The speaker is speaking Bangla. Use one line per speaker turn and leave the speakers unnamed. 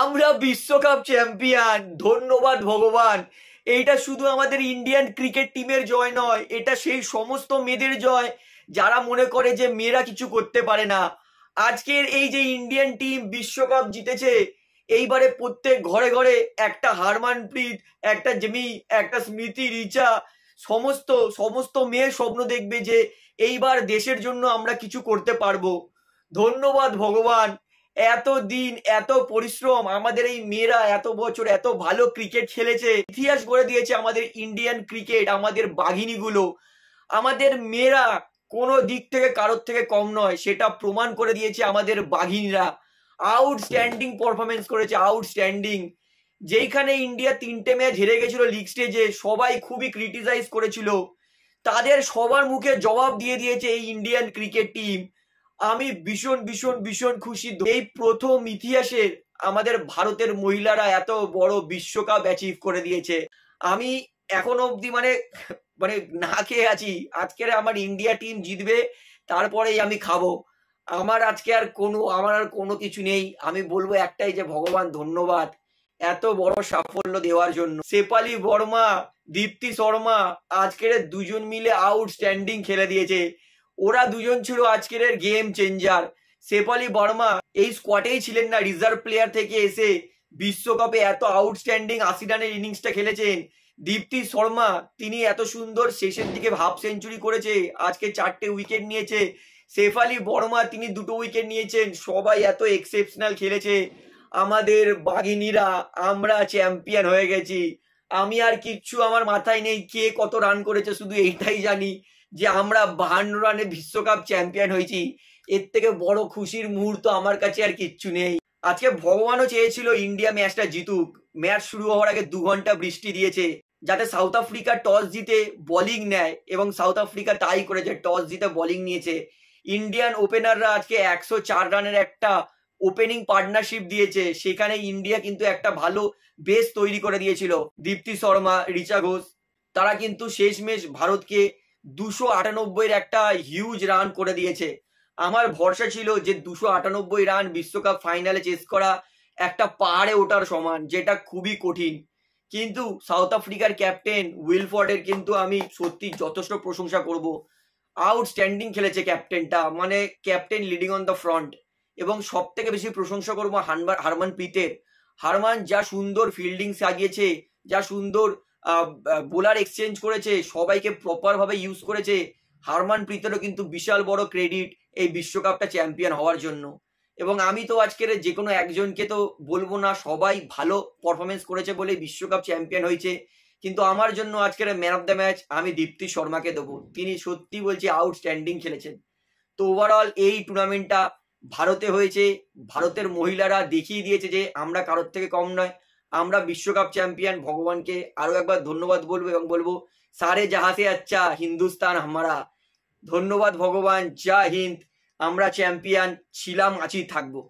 আমরা বিশ্বকাপ চ্যাম্পিয়ন, ধন্যবাদ ভগবান। এইটা শুধু আমাদের ইন্ডিয়ান ক্রিকেট টিমের জয় নয়, এটা সেই সমস্ত মেয়েদের জয় যারা মনে করে যে মেয়েরা কিছু করতে পারে না। আজকের এই যে ইন্ডিয়ান টিম বিশ্বকাপ জিতেছে, এইবারে প্রত্যেক ঘরে ঘরে একটা হারমানপ্রীত, একটা জেমি, একটা স্মৃতি, রিচা, সমস্ত সমস্ত মেয়ের স্বপ্ন দেখবে যে এইবার দেশের জন্য আমরা কিছু করতে পারবো। ধন্যবাদ ভগবান। এত দিন এত পরিশ্রম, আমাদের এই মেয়েরা এত বছর এত ভালো ক্রিকেট খেলেছে, ইতিহাস গড়ে দিয়েছে আমাদের ইন্ডিয়ান ক্রিকেট, আমাদের বাঘিনীগুলো। আমাদের মেয়েরা কোনো দিক থেকে কারোর থেকে কম নয়, সেটা প্রমাণ করে দিয়েছে আমাদের বাঘিনীরা। আউটস্ট্যান্ডিং পারফরমেন্স করেছে, আউটস্ট্যান্ডিং। যেইখানে ইন্ডিয়া 3টে ম্যাচ হেরে গেছিল লিগ স্টেজে, সবাই খুবই ক্রিটিসাইজ করেছিল, তাদের সবার মুখে জবাব দিয়ে দিয়েছে এই ইন্ডিয়ান ক্রিকেট টিম। আমি ভীষণ ভীষণ ভীষণ খুশি। এই প্রথম ইতিহাসে আমাদের ভারতের মহিলারা এত বড় বিশ্বকাপ অ্যাচিভ করে দিয়েছে। আমি এখনো অবধি মানে মানে না খেয়ে আছি। আজকের আমার ইন্ডিয়া টিম জিতবে, তারপরেই আমি খাবো। আমার আর কোনো কিছু নেই। আমি বলবো একটাই, যে ভগবান ধন্যবাদ এত বড় সাফল্য দেওয়ার জন্য। শেফালি বর্মা, দীপ্তি শর্মা আজকের দুজন মিলে আউটস্ট্যান্ডিং খেলে দিয়েছে। ওরা দুজন ছিল আজকের গেম চেঞ্জার। শেফালি বর্মা এই স্কোয়াডেই ছিলেন না, রিজার্ভ প্লেয়ার থেকে এসে বিশ্বকাপে এত আউটস্ট্যান্ডিং 80 রানের ইনিংসটা খেলেছেন। দীপ্তি শর্মা, তিনি এত সুন্দর শেষের দিকে হাফ সেঞ্চুরি করেছে, আজকে 4টে উইকেট নিয়েছে। শেফালি বর্মা, তিনি 2টো উইকেট নিয়েছেন। সবাই এত এক্সেপশনাল খেলেছে। আমাদের বাঘিনীরা, আমরা চ্যাম্পিয়ন হয়ে গেছি। আমি আর কিচ্ছু আমার মাথায় নেই কে কত রান করেছে, শুধু এইটাই জানি যে আমরা 52 রানে বিশ্বকাপ চ্যাম্পিয়ন হয়েছি। এর থেকে বড় খুশির মুহূর্ত আমার কাছে আর কিচ্ছু নেই। আজকে ভগবানও চেয়েছিল ইন্ডিয়া ম্যাচটা জিতুক। ম্যাচ শুরু হওয়ার আগে 2 ঘন্টা বৃষ্টি দিয়েছে, যাতে সাউথ আফ্রিকা টস জিতে বোলিং নেয়, এবং সাউথ আফ্রিকা টাই করেছে, টস জিতে বোলিং নিয়েছে। ইন্ডিয়ান ওপেনাররা আজকে 104 রানের একটা ওপেনিং পার্টনারশিপ দিয়েছে, সেখানে ইন্ডিয়া কিন্তু একটা ভালো বেস তৈরি করে দিয়েছিল। দীপ্তি শর্মা, রিচা ঘোষ, তারা কিন্তু শেষমেশ ভারতকে 298 একটা হিউজ রান করে দিয়েছে। আমার ভরসা ছিল যে 298 রান বিশ্বকাপ ফাইনালে চেস করা একটা পাহাড়ে ওঠার সমান, যেটা খুবই কঠিন। কিন্তু সাউথ আফ্রিকার ক্যাপ্টেন উইলফোর্ডের কিন্তু আমি সত্যি যথেষ্ট প্রশংসা করব। আউটস্ট্যান্ডিং খেলেছে ক্যাপ্টেনটা, মানে captain leading on the front. এবং সব থেকে বেশি প্রশংসা করবো হারমানপ্রীতের। হারমান যা সুন্দর ফিল্ডিং সাজিয়েছে, যা সুন্দর বোলার এক্সচেঞ্জ করেছে, সবাইকে প্রপার ভাবে ইউজ করেছে। হারমানপ্রীতেরও কিন্তু বিশাল বড় ক্রেডিট এই বিশ্বকাপটা চ্যাম্পিয়ন হওয়ার জন্য। এবং আমি তো আজকের যে কোনো একজনকে তো বলবো না, সবাই ভালো পারফরমেন্স করেছে বলে বিশ্বকাপ চ্যাম্পিয়ন হয়েছে। কিন্তু আমার জন্য আজকের ম্যান অফ দ্য ম্যাচ আমি দীপ্তি শর্মাকে দেবো। তিনি সত্যি বলছি আউটস্ট্যান্ডিং খেলেছেন। তো ওভারঅল এই টুর্নামেন্টটা ভারতে হয়েছে, ভারতের মহিলারা দেখিয়ে দিয়েছে যে আমরা কারোর থেকে কম নয়, আমরা বিশ্বকাপ চ্যাম্পিয়ন। ভগবানকে আরো একবার ধন্যবাদ বলবো, এবং বলবো সারে জাহাঁ সে আচ্ছা হিন্দুস্তান হামারা। ধন্যবাদ ভগবান, জয় হিন্দ। আমরা চ্যাম্পিয়ন ছিলাম, আছি, থাকবো।